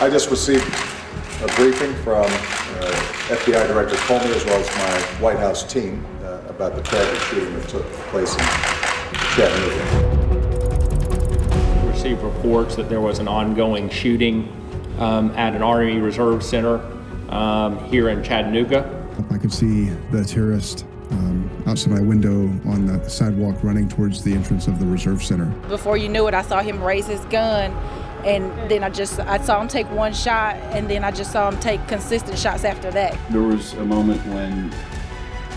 I just received a briefing from FBI Director Comey as well as my White House team about the tragic shooting that took place in Chattanooga. We received reports that there was an ongoing shooting at an Army Reserve Center here in Chattanooga. I could see the terrorist outside my window on the sidewalk running towards the entrance of the Reserve Center. Before you knew it, I saw him raise his gun, and then I saw him take one shot, and then I just saw him take consistent shots after that. There was a moment when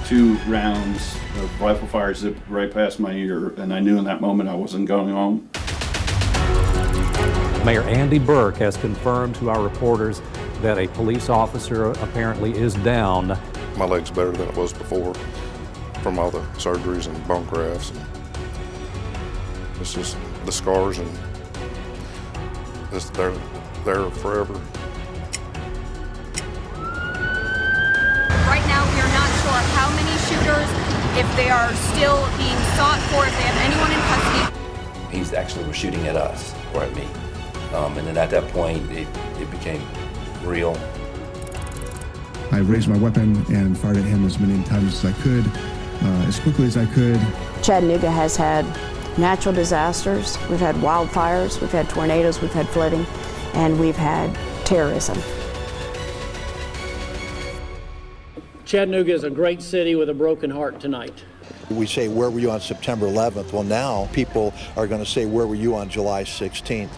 2 rounds of rifle fire zipped right past my ear, and I knew in that moment I wasn't going home. Mayor Andy Burke has confirmed to our reporters that a police officer apparently is down. My leg's better than it was before from all the surgeries and bone grafts. And it's just the scars, and they're there forever. Right now, we are not sure how many shooters, if they are still being sought for, if they have anyone in custody. He actually was shooting at us, or at me. And then at that point, it became real. I raised my weapon and fired at him as many times as I could, as quickly as I could. Chattanooga has had natural disasters. We've had wildfires, we've had tornadoes, we've had flooding, and we've had terrorism. Chattanooga is a great city with a broken heart tonight. We say, where were you on September 11th? Well, now people are going to say, where were you on July 16th?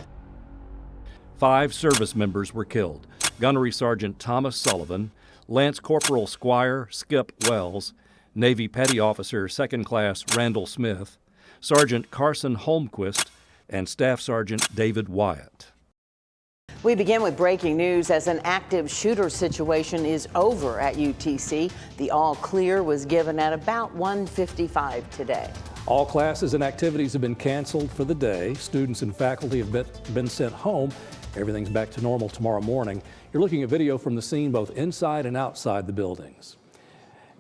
5 service members were killed. Gunnery Sergeant Thomas Sullivan, Lance Corporal Squire Skip Wells, Navy Petty Officer 2nd Class Randall Smith, Sergeant Carson Holmquist, and Staff Sergeant David Wyatt. We begin with breaking news as an active shooter situation is over at UTC. The all clear was given at about 1:55 today. All classes and activities have been canceled for the day. Students and faculty have been sent home. Everything's back to normal tomorrow morning. You're looking at video from the scene both inside and outside the buildings.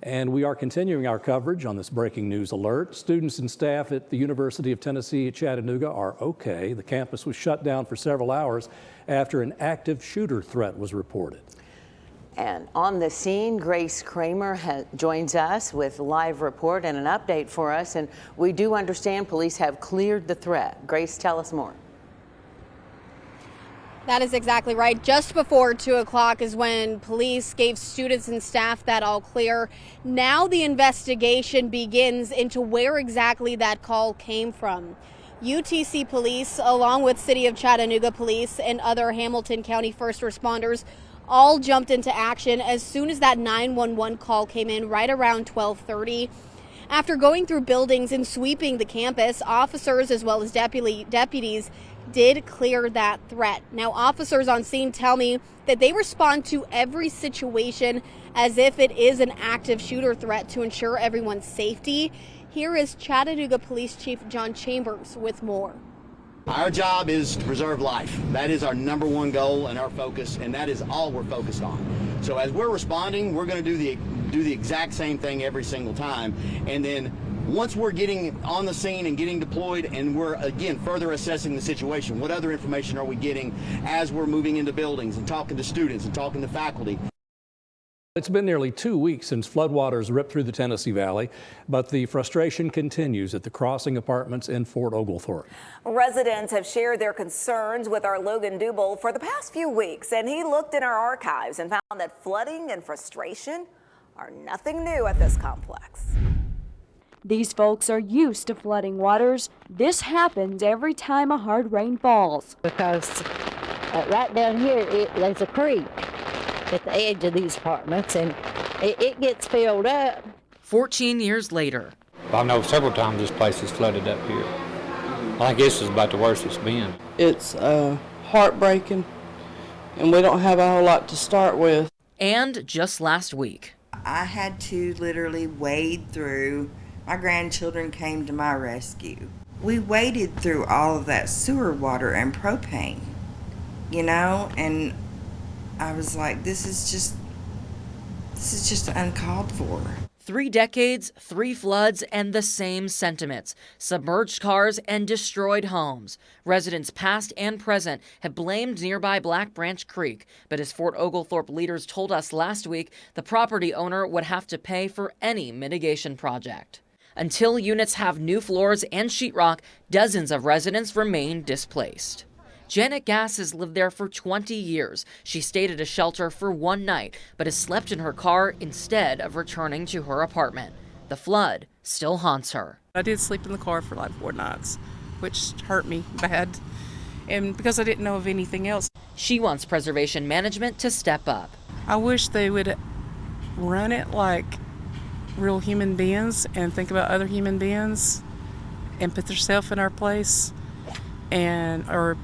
And we are continuing our coverage on this breaking news alert. Students and staff at the University of Tennessee at Chattanooga are okay. The campus was shut down for several hours after an active shooter threat was reported. And on the scene, Grace Kramer joins us with a live report and an update for us. And we do understand police have cleared the threat. Grace, tell us more. That is exactly right. Just before 2 o'clock is when police gave students and staff that all clear. Now the investigation begins into where exactly that call came from. UTC police, along with City of Chattanooga police and other Hamilton County first responders, all jumped into action as soon as that 911 call came in right around 12:30. After going through buildings and sweeping the campus, officers as well as deputies did clear that threat. Now, officers on scene tell me that they respond to every situation as if it is an active shooter threat to ensure everyone's safety. Here is Chattanooga Police Chief John Chambers with more. Our job is to preserve life. That is our #1 goal and our focus, and that is all we're focused on. So as we're responding, we're going to do the exact same thing every single time, and then once we're getting on the scene and getting deployed and we're, again, further assessing the situation, what other information are we getting as we're moving into buildings and talking to students and talking to faculty? It's been nearly 2 weeks since floodwaters ripped through the Tennessee Valley, but the frustration continues at the Crossing Apartments in Fort Oglethorpe. Residents have shared their concerns with our Logan Dubel for the past few weeks, and he looked in our archives and found that flooding and frustration are nothing new at this complex. These folks are used to flooding waters. This happens every time a hard rain falls. Because right down here, there's a creek at the edge of these apartments, and it gets filled up. 14 years later. I know several times this place has flooded up here. I think this is about the worst it's been. It's heartbreaking, and we don't have a whole lot to start with. And just last week, I had to literally wade through. My grandchildren came to my rescue. We waded through all of that sewer water and propane, and I was like, this is just uncalled for. 3 decades, 3 floods, and the same sentiments. Submerged cars and destroyed homes. Residents past and present have blamed nearby Black Branch Creek, but as Fort Oglethorpe leaders told us last week, the property owner would have to pay for any mitigation project. Until units have new floors and sheetrock, dozens of residents remain displaced. Janet Gass has lived there for 20 years. She stayed at a shelter for 1 night, but has slept in her car instead of returning to her apartment. The flood still haunts her. I did sleep in the car for like 4 nights, which hurt me bad, and because I didn't know of anything else. She wants preservation management to step up. I wish they would run it like real human beings and think about other human beings and put themselves in our place. Or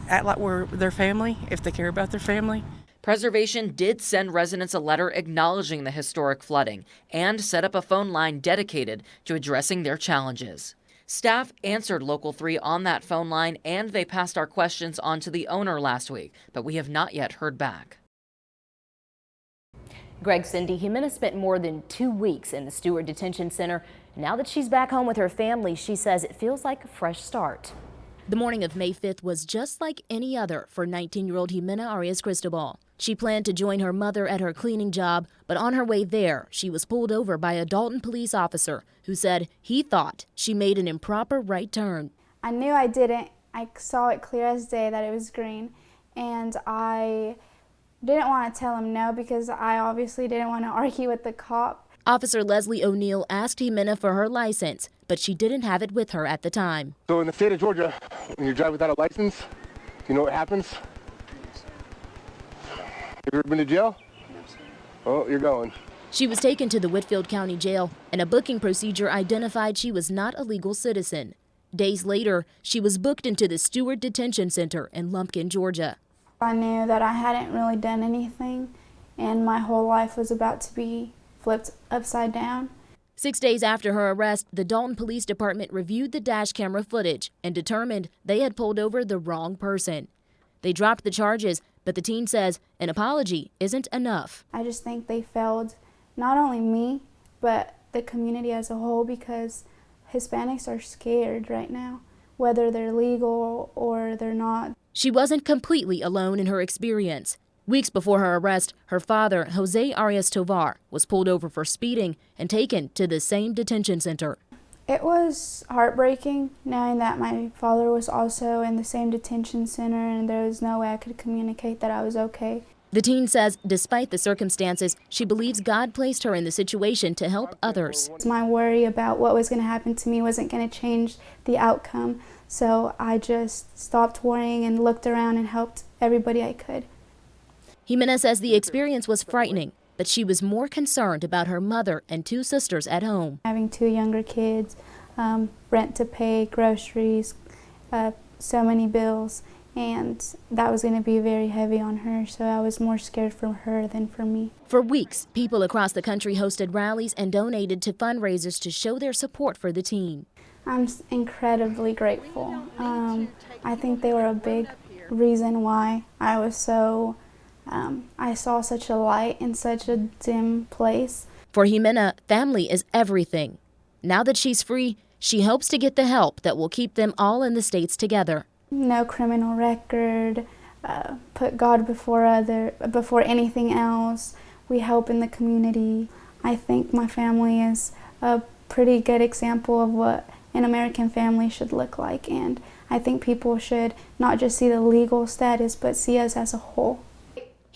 act like we're their family, if they care about their family. Preservation did send residents a letter acknowledging the historic flooding and set up a phone line dedicated to addressing their challenges. Staff answered Local 3 on that phone line, and they passed our questions on to the owner last week, but we have not yet heard back. Greg, Cindy, Jimena spent more than 2 weeks in the Stewart Detention Center. Now that she's back home with her family, she says it feels like a fresh start. The morning of May 5th was just like any other for 19-year-old Jimena Arias Cristobal. She planned to join her mother at her cleaning job, but on her way there, she was pulled over by a Dalton police officer who said he thought she made an improper right turn. I knew I didn't. I saw it clear as day that it was green, and I didn't want to tell him no because I obviously didn't want to argue with the cop. Officer Leslie O'Neill asked Jimena for her license, but she didn't have it with her at the time. So in the state of Georgia, when you drive without a license, you know what happens? Have you ever been to jail? Oh, you're going. She was taken to the Whitfield County Jail, and a booking procedure identified she was not a legal citizen. Days later, she was booked into the Stewart Detention Center in Lumpkin, Georgia. I knew that I hadn't really done anything, and my whole life was about to be flipped upside down. 6 days after her arrest, the Dalton Police Department reviewed the dash camera footage and determined they had pulled over the wrong person. They dropped the charges, but the teen says an apology isn't enough. I just think they failed not only me, but the community as a whole, because Hispanics are scared right now, whether they're legal or they're not. She wasn't completely alone in her experience. Weeks before her arrest, her father, Jose Arias Tovar, was pulled over for speeding and taken to the same detention center. It was heartbreaking knowing that my father was also in the same detention center and there was no way I could communicate that I was okay. The teen says despite the circumstances, she believes God placed her in the situation to help others. My worry about what was going to happen to me wasn't going to change the outcome, so I just stopped worrying and looked around and helped everybody I could. Jimena says the experience was frightening, but she was more concerned about her mother and 2 sisters at home. Having 2 younger kids, rent to pay, groceries, so many bills, and that was going to be very heavy on her, so I was more scared for her than for me. For weeks, people across the country hosted rallies and donated to fundraisers to show their support for the teen. I'm incredibly grateful. I think they were a big reason why I was so I saw such a light in such a dim place. For Jimena, family is everything. Now that she's free, she hopes to get the help that will keep them all in the States together. No criminal record, put God before anything else. We help in the community. I think my family is a pretty good example of what an American family should look like, and I think people should not just see the legal status, but see us as a whole.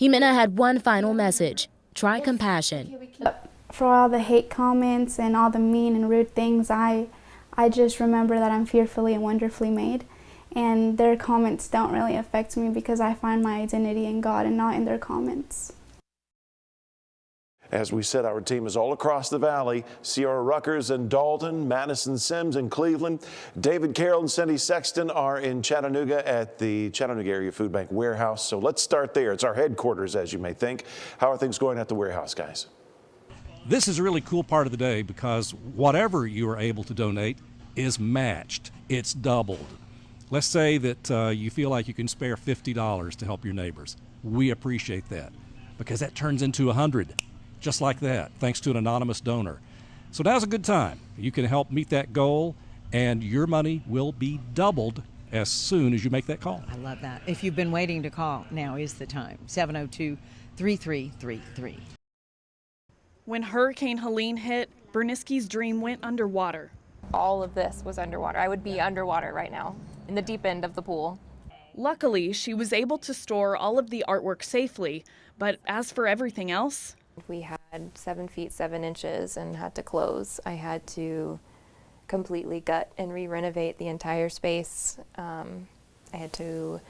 Jimena had one final message: try compassion. For all the hate comments and all the mean and rude things, I just remember that I'm fearfully and wonderfully made, and their comments don't really affect me because I find my identity in God and not in their comments. As we said, our team is all across the valley. Sierra Ruckers in Dalton, Madison Sims in Cleveland. David Carroll and Cindy Sexton are in Chattanooga at the Chattanooga Area Food Bank warehouse. So let's start there. It's our headquarters, as you may think. How are things going at the warehouse, guys? This is a really cool part of the day because whatever you are able to donate is matched. It's doubled. Let's say that you feel like you can spare $50 to help your neighbors. We appreciate that because that turns into $100. just like that, thanks to an anonymous donor. So now's a good time. You can help meet that goal, and your money will be doubled as soon as you make that call. I love that. If you've been waiting to call, now is the time. 702-3333. When Hurricane Helene hit, Berniski's dream went underwater. All of this was underwater. I would be underwater right now, in the deep end of the pool. Luckily, she was able to store all of the artwork safely, but as for everything else, We had 7 feet 7 inches and had to close. I had to completely gut and re-renovate the entire space. I had to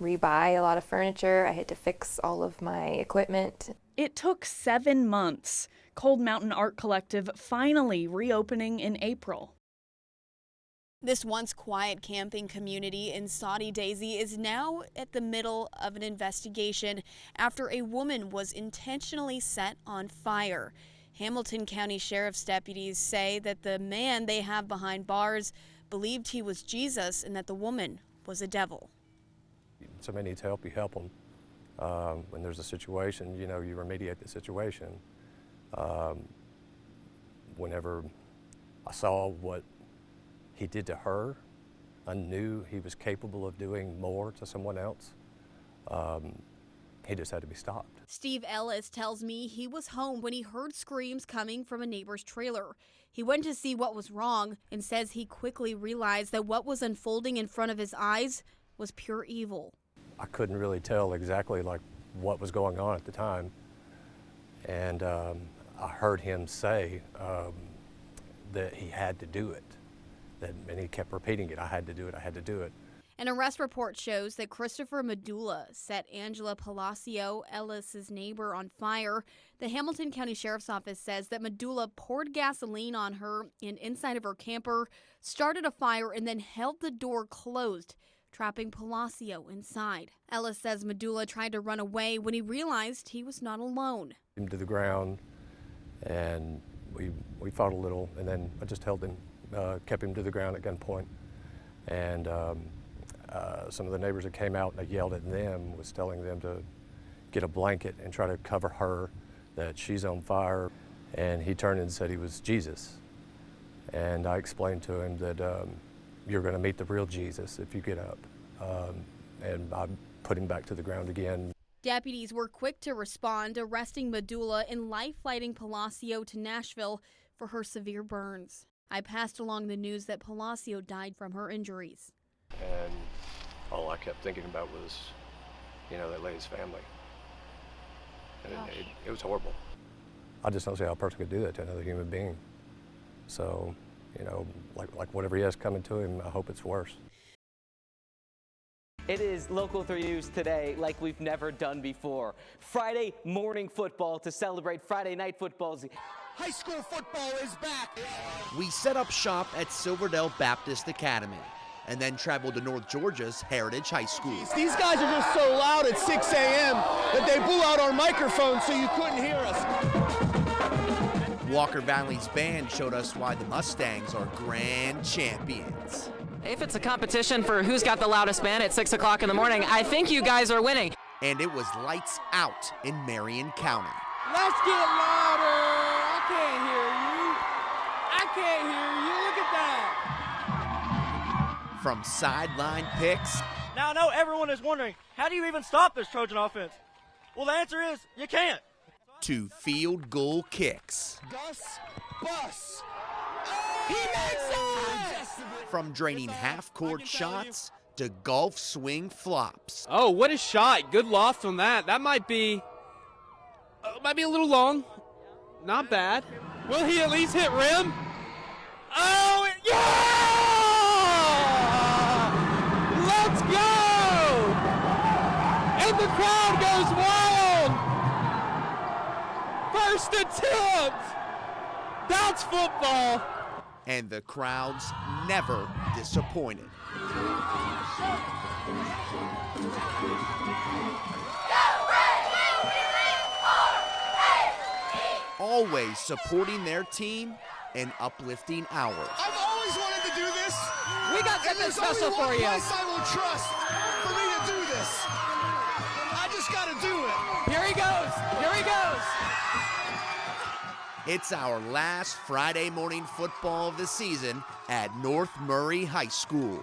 rebuy a lot of furniture. I had to fix all of my equipment. It took 7 months. Cold Mountain Art Collective finally reopening in April. This once quiet camping community in Soddy Daisy is now at the middle of an investigation after a woman was intentionally set on fire. Hamilton County Sheriff's deputies say that the man they have behind bars believed he was Jesus and that the woman was a devil. Somebody needs help, you help them. When there's a situation, you remediate the situation. Whenever I saw what he did to her, I knew he was capable of doing more to someone else. He just had to be stopped. Steve Ellis tells me he was home when he heard screams coming from a neighbor's trailer. He went to see what was wrong and says he quickly realized that what was unfolding in front of his eyes was pure evil. I couldn't really tell exactly what was going on at the time. And I heard him say that he had to do it. And he kept repeating it. I had to do it. I had to do it. An arrest report shows that Christopher Medulla set Angela Palacio, Ellis's neighbor, on fire. The Hamilton County Sheriff's Office says that Medulla poured gasoline on her and inside of her camper, started a fire, and then held the door closed, trapping Palacio inside. Ellis says Medulla tried to run away when he realized he was not alone. Him to the ground, and we fought a little, and then I just held him, kept him to the ground at gunpoint. And some of the neighbors that came out and I yelled at them, was telling them to get a blanket and try to cover her, that she's on fire. And he turned and said he was Jesus. And I explained to him that you're going to meet the real Jesus if you get up. And I put him back to the ground again. Deputies were quick to respond, arresting Medulla and life-flighting Palacio to Nashville for her severe burns. I passed along the news that Palacio died from her injuries. And all I kept thinking about was, that lady's family. And it was horrible. I just don't see how a person could do that to another human being. So, like whatever he has coming to him, I hope it's worse. It is Local 3 News today like we've never done before. Friday morning football to celebrate Friday night football's. High school football is back. We set up shop at Silverdale Baptist Academy and then traveled to North Georgia's Heritage High School. These guys are just so loud at 6 a.m. that they blew out our microphones so you couldn't hear us. Walker Valley's band showed us why the Mustangs are grand champions. If it's a competition for who's got the loudest band at 6 o'clock in the morning, I think you guys are winning. And it was lights out in Marion County. Let's get louder. I can't hear you. I can't hear you. Look at that. From sideline picks. Now I know everyone is wondering, how do you even stop this Trojan offense? Well, the answer is you can't. To field goal kicks. Gus Bus. He makes it! From draining half-court shots to golf swing flops. Oh, what a shot. Good loft on that. That might be a little long. Not bad. Will he at least hit rim? Oh, yeah! Let's go! And the crowd goes wild! First attempt! That's football! And the crowds never disappointed. Always supporting their team and uplifting ours. I've always wanted to do this. We got something special for you. There's only one place I will trust for me to do this. I just got to do it. Here he goes. Here he goes. It's our last Friday morning football of the season at North Murray High School.